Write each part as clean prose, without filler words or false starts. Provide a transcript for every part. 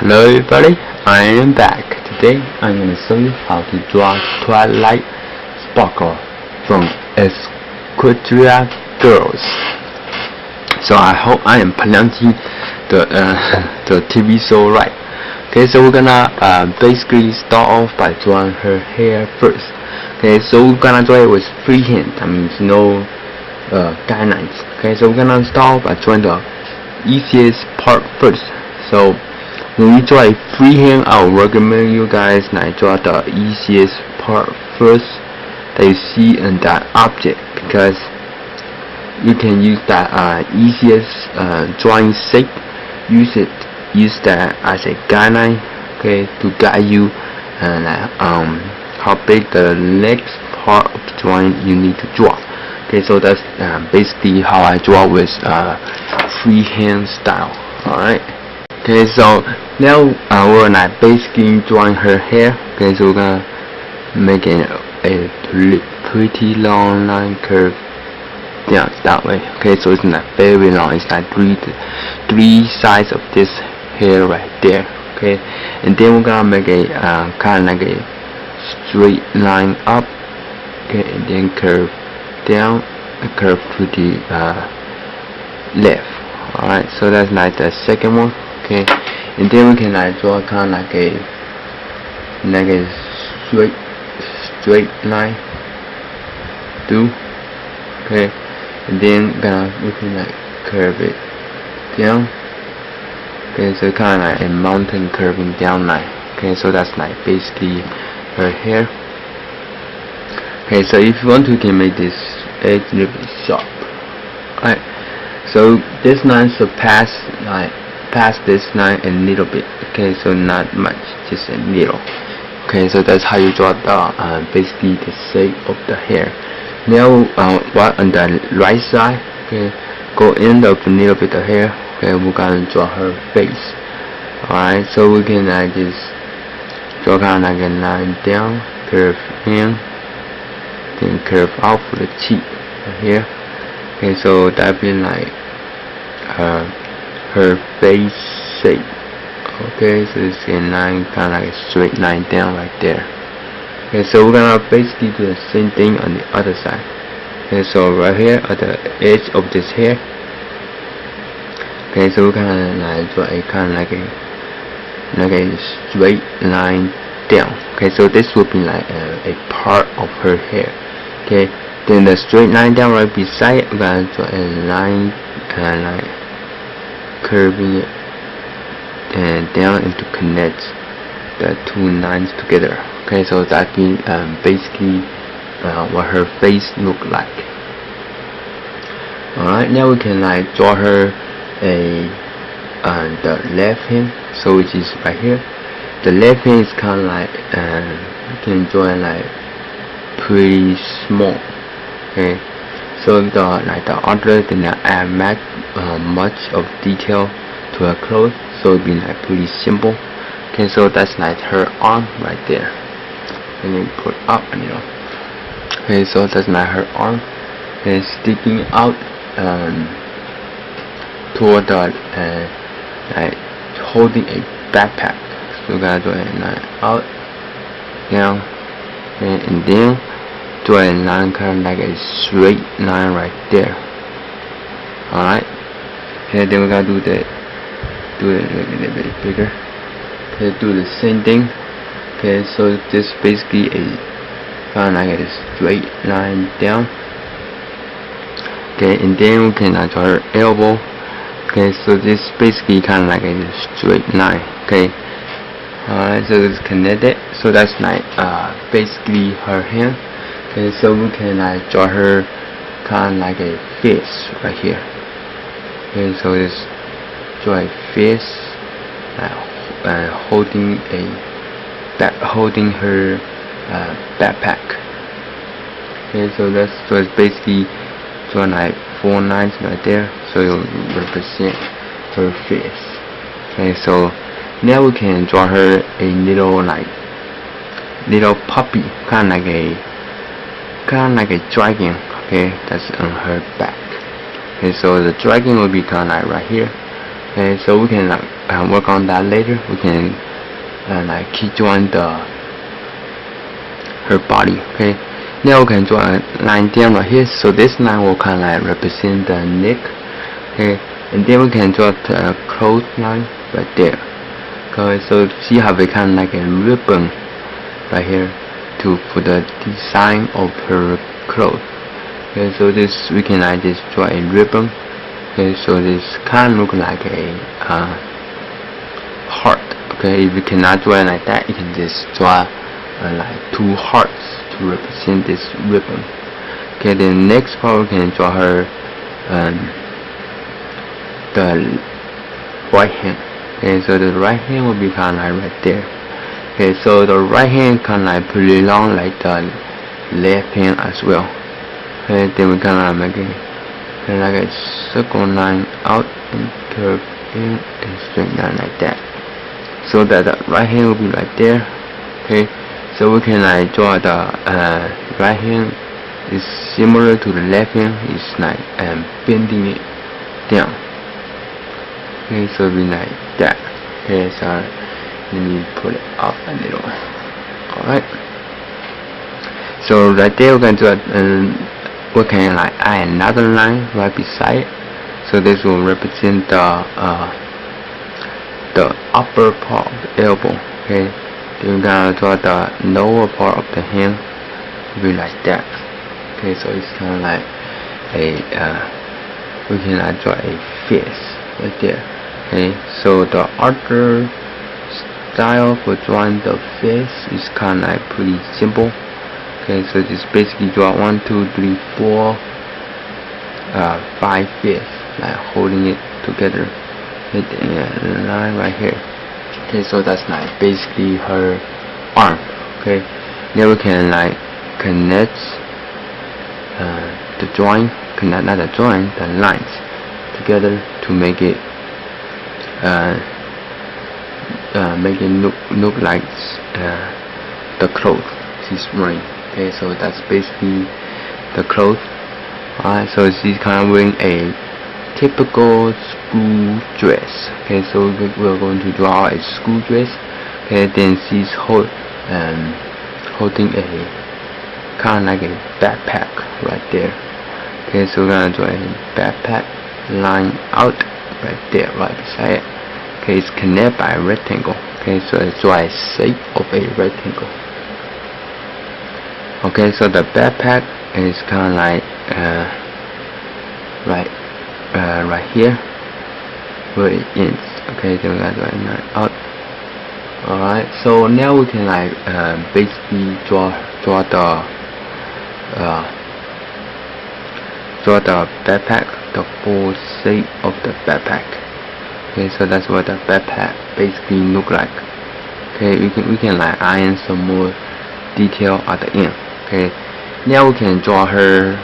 Hello everybody, I am back. Today I'm going to show you how to draw Twilight Sparkle from Equestria Girls. So I hope I am pronouncing the TV show right. Okay, so we're gonna basically start off by drawing her hair first. Okay, so we're gonna draw it with freehand. That means no guidelines. Okay, so we're gonna start off by drawing the easiest part first. So when we draw a freehand, I would recommend you guys draw the easiest part first that you see in that object, because you can use that easiest drawing shape. Use that as a guideline, okay, to guide you and how big the next part of the drawing you need to draw. Okay, so that's basically how I draw with freehand style. Alright. Okay, so now we're basically drawing her hair. Okay, so we're gonna make a pretty long line curve down that way. Okay, so it's not very long. It's like three sides of this hair right there. Okay, and then we're gonna make a kind of like a straight line up. Okay, and then curve down and curve to the left. Alright, so that's like the second one. Okay, and then we can draw kind of like a straight line through. Okay, and then we can curve it down. Okay, so kind of like a mountain curving down line. Okay, so that's basically her hair. Okay, so if you want to, you can make this edge a little bit sharp. Alright, so this line surpass past this line a little bit. Okay, so not much, just a little. Okay, so that's how you draw the basically the shape of the hair. Now what on the right side, okay, go in a little bit of hair. Okay, we're gonna draw her face. Alright, so we can just draw kind of like a line down, curve in, then curve out for the cheek right here. Okay, so that be like her face shape. Okay, so it's a line, kind of like a straight line down right there. Okay, so we're gonna basically do the same thing on the other side. Okay, so right here at the edge of this hair. Okay, so we're gonna draw a kind of like a straight line down. Okay, so this will be like a part of her hair. Okay, then the straight line down right beside it, we're gonna draw a line kind of like curving it and down and to connect the two lines together. Okay, so that be basically what her face look like. Alright, now we can draw her the left hand, so which is right here. The left hand is kind of like you can draw it pretty small. Okay, so the other did not add much of detail to her clothes, so it'd be pretty simple. Okay, so that's her arm right there, and then put up a little. Okay, so that's her arm, and sticking out toward the holding a backpack. So we're gonna draw a out, down, and then draw a line kind of like a straight line right there. Alright, and then we're gonna do it a little bit bigger. Okay, do the same thing. Okay, so this basically a kind of like a straight line down. Okay, and then we can draw her elbow. Okay, so this basically kind of like a straight line. Okay, alright, so it's connected. So that's basically her hand. Okay, so we can draw her kind of like a fist right here. Okay, so just draw a fist holding her backpack. Okay, so it's basically drawing 4 lines right there, so it will represent her face. Okay, so now we can draw her a little puppy, kind of like a dragon. Okay, that's on her back. Okay, so the dragon will be kind of right here. Okay, so we can work on that later. We can like key join her body. Okay, now we can draw a line down right here. So this line will kind of like represent the neck. Okay, and then we can draw the clothes line right there. Okay, so see how we kind of like a ribbon right here for the design of her clothes. Okay, so this we can like just draw a ribbon. Okay, so this kind of look like a heart. Okay, if you cannot draw it like that, you can just draw like two hearts to represent this ribbon. Okay, the next part we can draw her the right hand. Okay, so the right hand will be kind of like right there. Okay, so the right hand kind of like pretty long like the left hand as well. Okay, then we kind of make it kind of like a circle line out and curve in and straight down like that. So that the right hand will be right there. Okay, so we can like draw the right hand is similar to the left hand. It's like bending it down. Okay, so it'll be like that. Okay, so let me put it up a little. Alright, so right there we can do it, we can like add another line right beside it. So this will represent the upper part of the elbow. Okay, then we're gonna draw the lower part of the hand to be like that. Okay, so it's kind of like a we can like draw a face right there. Okay, so the other style for drawing the face is kind of like pretty simple. Okay, so just basically draw 1, 2, 3, 4, 5 face, like holding it together with a line right here. Okay, so that's like basically her arm. Okay, then we can like connect the drawing, not the drawing, the lines together to make it look like the clothes she's wearing. Okay, so that's basically the clothes. Alright, so she's kind of wearing a typical school dress. Okay, so we're going to draw a school dress. Okay, then she's holding a kind of like a backpack right there. Okay, so we're gonna draw a backpack line out right there, right beside it. Okay, it's connected by a rectangle. Okay, so let's draw a shape of a rectangle. Okay, so the backpack is kind of like right here where it ends. Okay, then we got to line out. Alright, so now we can like basically draw the backpack, the full shape of the backpack. Okay, so that's what the backpack basically look like. Okay, we can like iron some more detail at the end. Okay, now we can draw her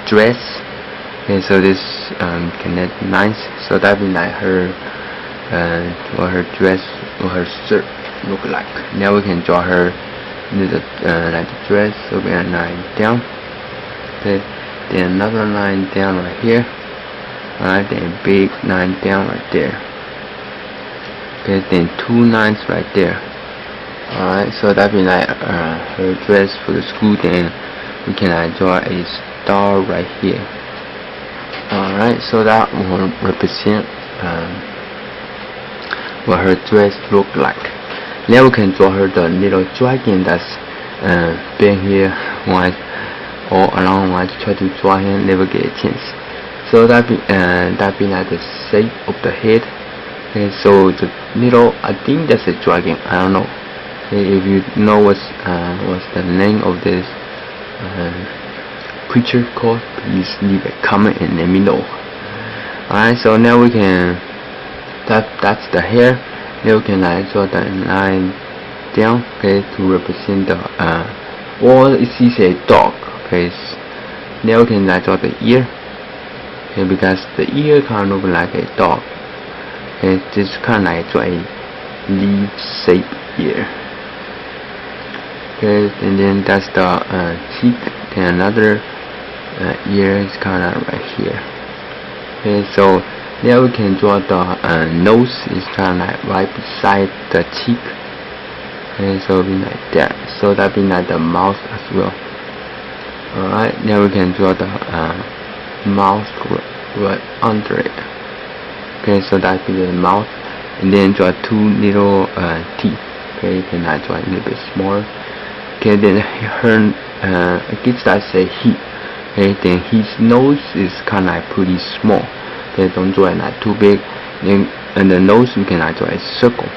dress. Okay, so this connect lines, so that be like her what her dress or her shirt look like. Now we can draw her like the dress. So we have a line down. Okay, then another line down right here. Alright, then a big line down right there. Okay, then 2 lines right there. Alright, so that be like her dress for the school. Then we can draw a star right here. Alright, so that will represent what her dress look like. Now we can draw her the little dragon that's been here all along. I try to draw him, never get a chance. So that be like the shape of the head. Okay, so the little, I think that's a dragon. I don't know. Okay, if you know what's the name of this creature called, please leave a comment and let me know. Alright, so now we can that's the hair. Now we can like draw the line down, okay, to represent the or it is a dog. Okay, now we can like draw the ear. Okay, because the ear kind of look like a dog. Okay, just kind of like draw a leaf shape ear. Okay, and then that's the cheek. Then another ear is kind of right here. Okay, so Now we can draw the nose. Is kind of like right beside the cheek. Okay, so be like that. So that be like the mouth as well. Alright, now we can draw the mouth right under it. Okay, so that be the mouth, and then draw two little teeth. Okay, you can draw a little bit smaller. Okay, then her I guess I say he. Okay, then his nose is kind of like pretty small. Okay, don't draw it like too big. Then and the nose we can draw a circle.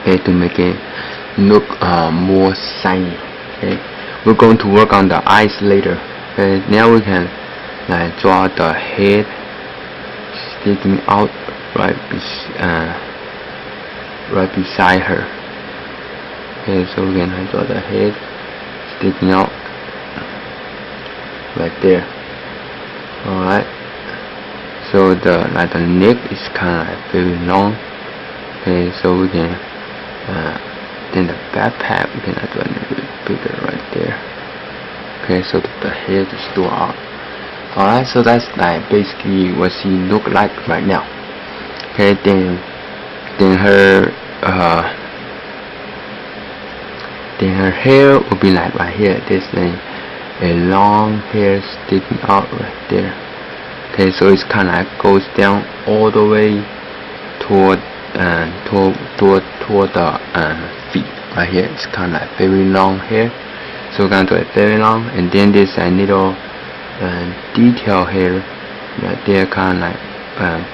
Okay, to make it look more shiny. Okay, we're going to work on the eyes later. Okay, now we can draw the head sticking out right beside her. Okay, so we can draw the head sticking out right there. Alright, so the neck is kind of very long. Okay, so we can then the backpack we can do a little bit bigger right there. Okay, so the head is still out. Alright, so that's like basically what she look like right now. Okay, then her hair will be like right here. There's like a long hair sticking out right there. Okay, so it's kind of like goes down all the way toward the feet right here. It's kind of like very long hair, so we're gonna do it very long. And then there's a little detail hair right there, kind of like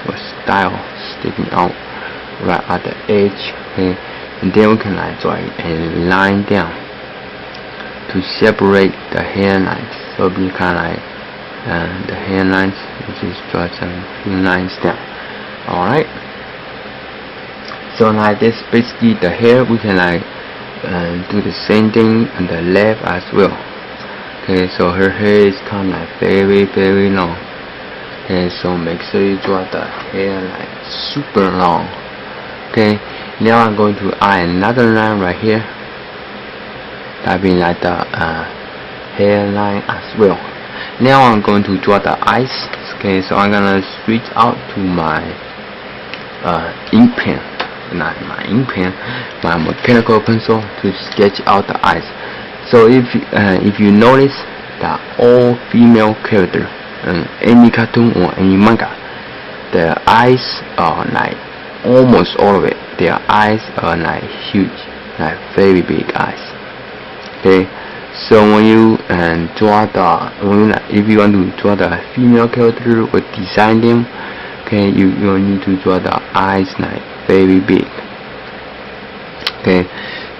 for style, sticking out right at the edge. Okay, and then we can draw a line down to separate the hairlines. So it'll be kind of like the hairlines. We just draw some few lines down. Alright, so like this, basically the hair we can do the same thing on the left as well. Okay, so her hair is kind of like very long. Okay, so make sure you draw the hair like super long. Okay, now I'm going to add another line right here. That be like the hairline as well. Now I'm going to draw the eyes. Okay, so I'm gonna switch out to my ink pen, not my ink pen, my mechanical pencil, to sketch out the eyes. So if you notice that all female character in any cartoon or any manga, their eyes are like almost all of it. Their eyes are like huge, like very big eyes. Okay, so when you draw if you want to draw the female character or design them, okay, you need to draw the eyes like very big. Okay,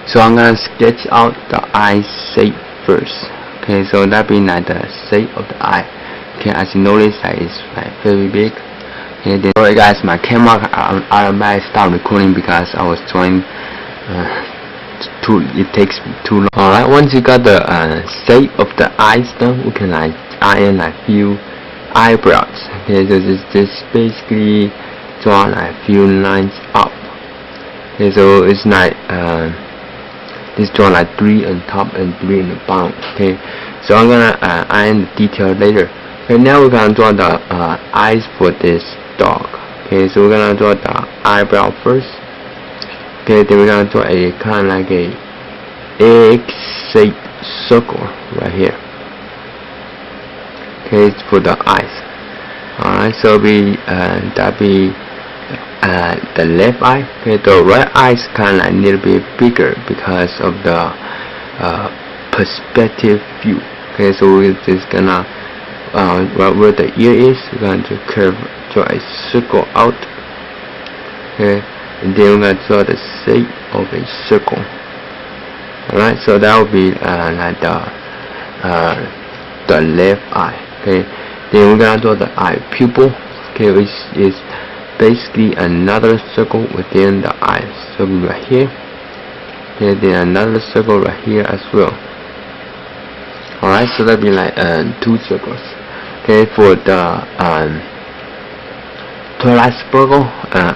so I'm gonna sketch out the eye shape first. Okay, so that be like the shape of the eye. Okay, as you notice that it's like very big. Okay, then sorry guys, my camera automatically stopped recording because I was trying it takes too long. Alright, once you got the shape of the eyes done, we can add in a few eyebrows. Okay, so just basically draw a few lines up. Okay, so it's like just draw like 3 on top and 3 in the bottom. Okay, so I'm gonna add in the detail later. Okay, now we're gonna draw the eyes for this dog. Okay, so we're gonna draw the eyebrow first. Okay, then we're gonna draw a kind of like a egg-shaped circle right here. Okay, it's for the eyes. Alright, so that be the left eye. Okay, the right eye is kind of a little bit bigger because of the perspective view. Okay, so we're just gonna right where the ear is, we're going to draw a circle out. Okay, and then we're going to draw the shape of a circle. Alright, so that will be like the left eye. Okay, then we're going to draw the eye pupil. Okay, which is basically another circle within the eye. So right here. Okay, then another circle right here as well. Alright, so that'll be like 2 circles. Okay, for the Twilight Sparkle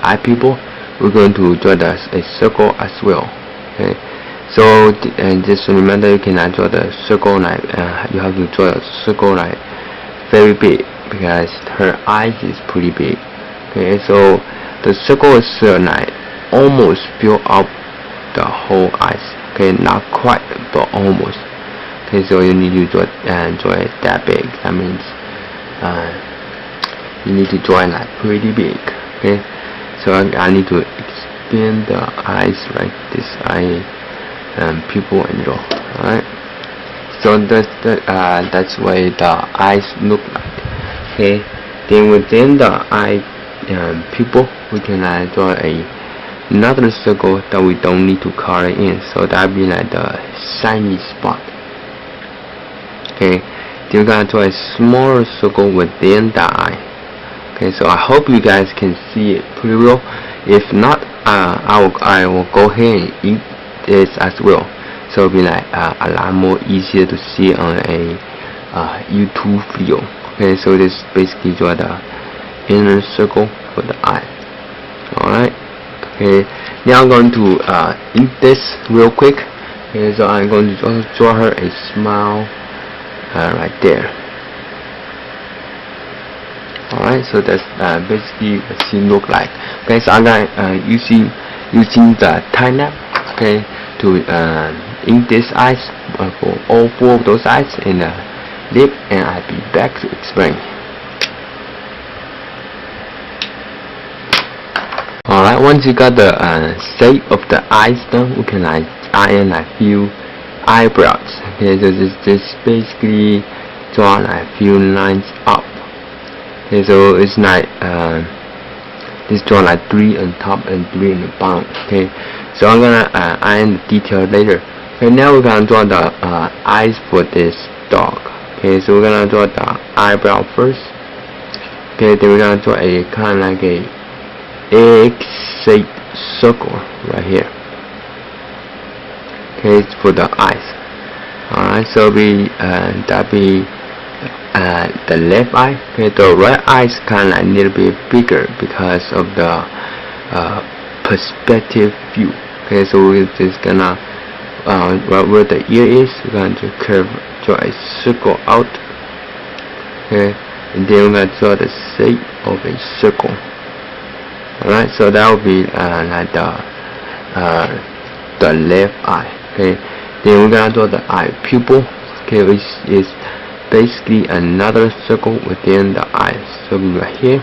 eye pupil, we're going to draw a circle as well. Okay, so just remember, you cannot draw the circle like you have to draw a circle like very big because her eyes is pretty big. Okay, so the circle is like almost fill up the whole ice. Okay, not quite, but almost. Okay, so you need to draw it that big. That means you need to draw it like pretty big. Okay, so I need to expand the eyes like this eye, pupil, and draw. All right. So that's why the eyes look like. Okay, then within the eye pupil, we can draw another circle that we don't need to color in. So that'd be like the shiny spot. Okay, then we're gonna draw a smaller circle within the eye. Okay, so I hope you guys can see it pretty well. If not, I will go ahead and eat this as well. So it'll be like a lot more easier to see on a YouTube video. Okay, so this basically draw the inner circle for the eye. Alright. Okay, now I'm going to ink this real quick. Okay, so I'm going to draw her a smile right there. Alright, so that's basically what she look like. Okay, so I'm gonna using the time lapse, okay, to ink this eyes for all 4 of those eyes in the lip, and I'll be back to explain. Alright, once you got the shape of the eyes done, we can iron a few eyebrows. Okay, so just basically draw a few lines up. Okay, so it's like just draw like 3 on top and 3 on the bottom. Okay, so I'm gonna iron the detail later. Okay, now we're gonna draw the eyes for this dog. Okay, so we're gonna draw the eyebrow first. Okay, then we're gonna draw a kind of like a egg-shaped circle right here. Okay, it's for the eyes. Alright, so that'll be the left eye. Okay, the right eye is kind of a little bit bigger because of the perspective view. Okay, so we're just gonna right where the ear is, we're going to draw a circle out. Okay, and then we're gonna draw the shape of a circle. Alright, so that will be like the left eye. Okay, then we're gonna draw the eye pupil. Okay, which is basically another circle within the eyes. So right here.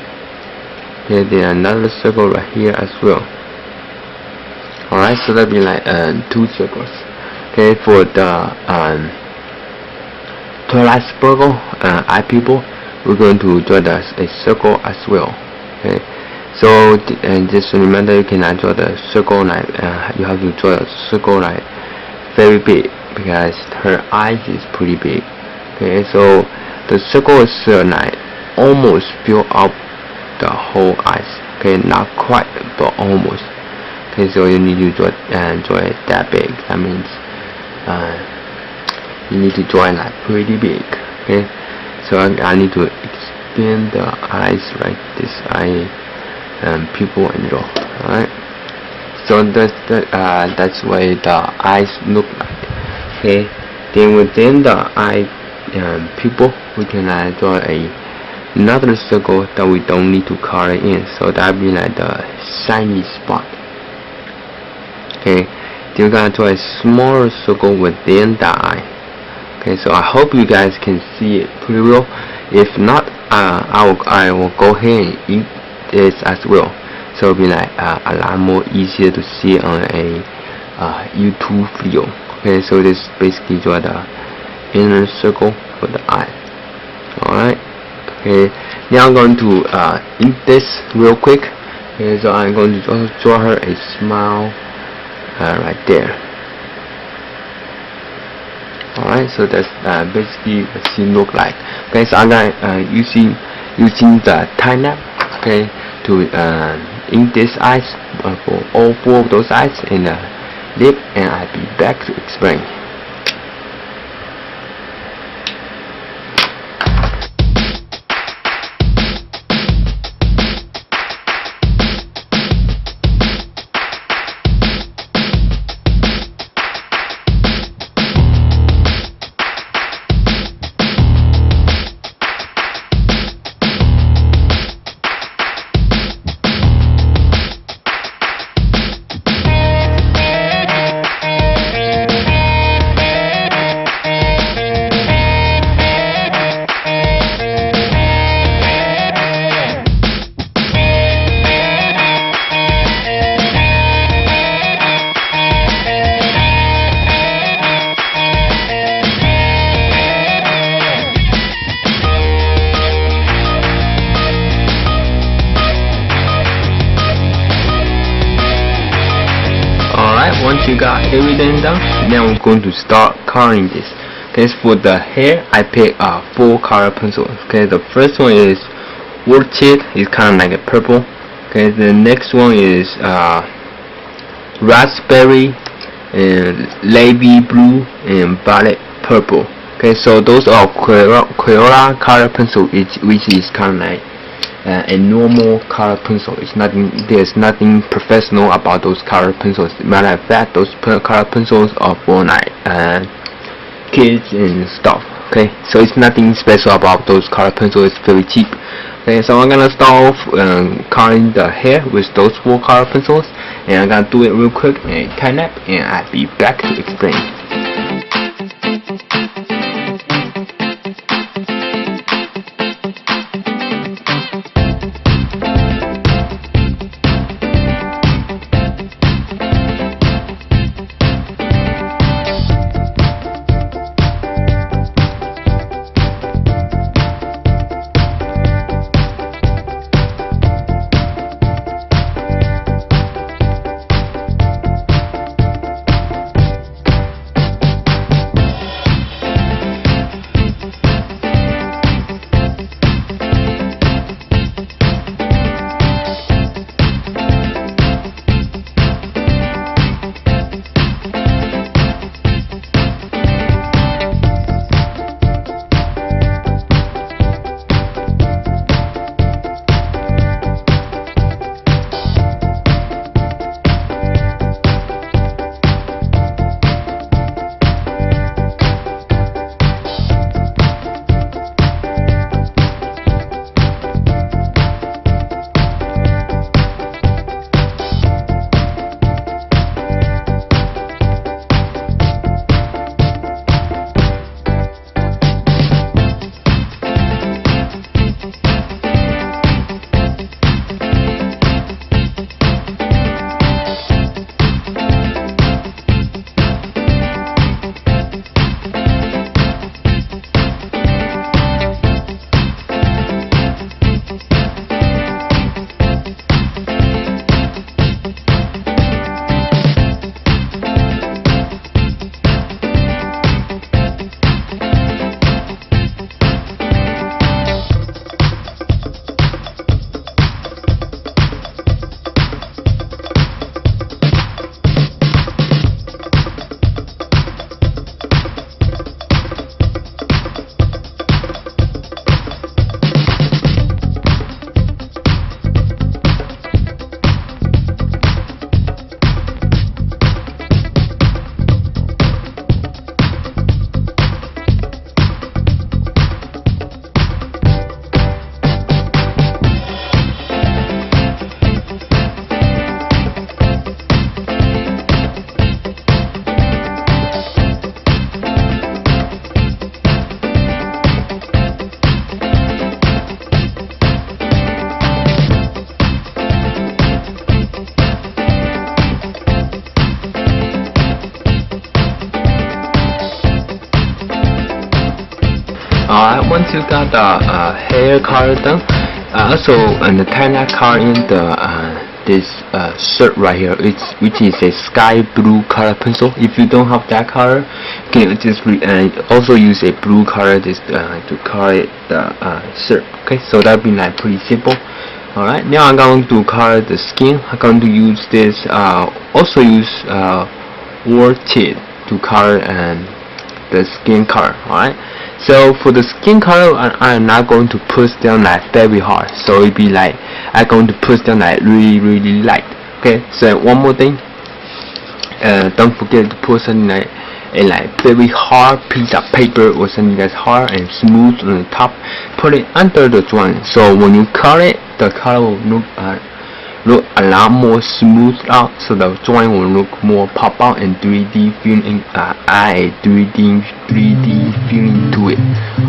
Okay, then another circle right here as well. Alright, so that'll be like 2 circles. Okay, for the Twilight Sparkle eye pupil, we're going to draw a circle as well. Okay, so and just remember, you cannot draw the circle like you have to draw a circle like very big because her eyes is pretty big. Okay, so the circle is like almost fill up the whole eyes. Okay, not quite, but almost. Okay, so you need to draw it that big. That means you need to draw it like pretty big. Okay, so I need to expand the eyes like this eye, pupil, and draw. Alright, so that's why the eyes look like. Okay, then within the eye pupil, we can draw another circle that we don't need to color in. So that'd be like the shiny spot. Okay, then we're gonna draw a smaller circle within the eye. Okay, so I hope you guys can see it pretty well. If not, I will go ahead and eat this as well. So it'll be like a lot more easier to see on a YouTube video. Okay, so this basically draw the inner circle for the eye. Alright. Okay, now I'm going to ink this real quick. Okay, so I'm going to draw her a smile right there. Alright, so that's basically what she look like. Okay, so I'm gonna using the time lapse, okay, to ink this eyes for all 4 of those eyes in the lip, and I'll be back to explain. once you got everything done, now we're going to start coloring this. Okay, for the hair, I picked 4 color pencils. Okay, the first one is Orchid, it's kind of like a purple. Okay, the next one is Raspberry, and Navy Blue, and Violet Purple. Okay, so those are Crayola color pencil, which is kind of like a normal color pencil. It's nothing. There's nothing professional about those color pencils. Matter of fact, those color pencils are for like kids and stuff. Okay, so it's nothing special about those color pencils. It's very cheap. Okay, so I'm gonna start off coloring the hair with those 4 color pencils, and I'm gonna do it real quick and kind of, and I'll be back to explain. Alright, once you got the hair color done, also the tie-dye color in this shirt right here, which is a sky blue color pencil. If you don't have that color, you can just also use a blue color just to color the shirt. Okay, so that'll be like pretty simple. Alright, now I'm going to color the skin. I'm going to use this, also use Orchid to color the skin color. Alright, so for the skin color, I'm not going to push down like very hard, so it'll be like I'm going to push down like really light. Okay, so one more thing, don't forget to put something like a very hard piece of paper or something that's hard and smooth on the top. Put it under the drawing, so when you color it, the color will look a lot more smooth out, so the drawing will look more pop out and 3D feeling, add a 3D feeling to it.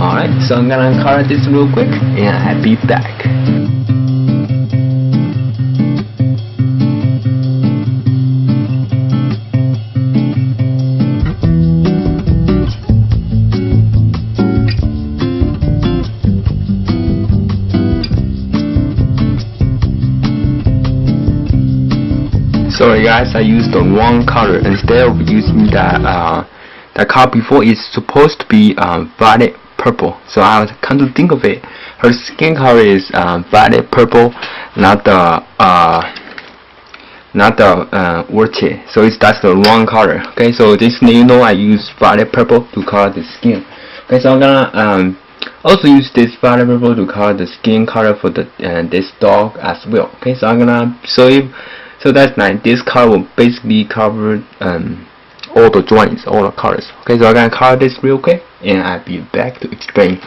Alright, so I'm gonna color this real quick and I'll be back. sorry guys, I used the wrong color. Instead of using the color before, it's supposed to be violet purple. So I was come to think of it, her skin color is violet purple, not the orchid. So that's the wrong color. Okay, so just you know I use violet purple to color the skin. Okay, so I'm gonna also use this violet purple to color the skin color for the this dog as well. Okay, so I'm gonna show you. So that's nice. This color will basically cover all the joints, all the colors. Okay, so I'm gonna color this real quick, and I'll be back to explain.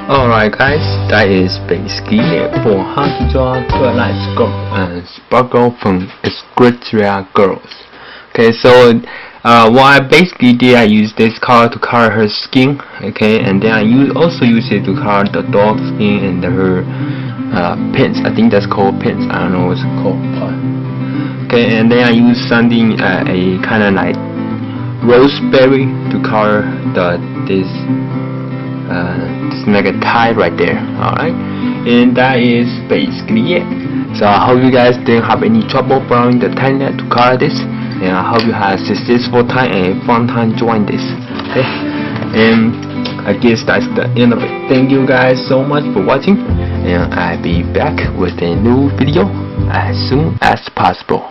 Alright guys, that is basically it for how to draw Twilight Sparkle from Equestria Girls. Okay, so what I basically did, I used this color to color her skin. Okay, and then I also use it to color the dog's skin and her pins. I think that's called pins. I don't know what's it called. Okay, and then I use something a kind of like roseberry to color this like a tie right there. Alright, and that is basically it. So I hope you guys didn't have any trouble following the timeline to color this, and I hope you had a successful time and fun time drawing this. Okay, and I guess that's the end of it. Thank you guys so much for watching, and I'll be back with a new video as soon as possible.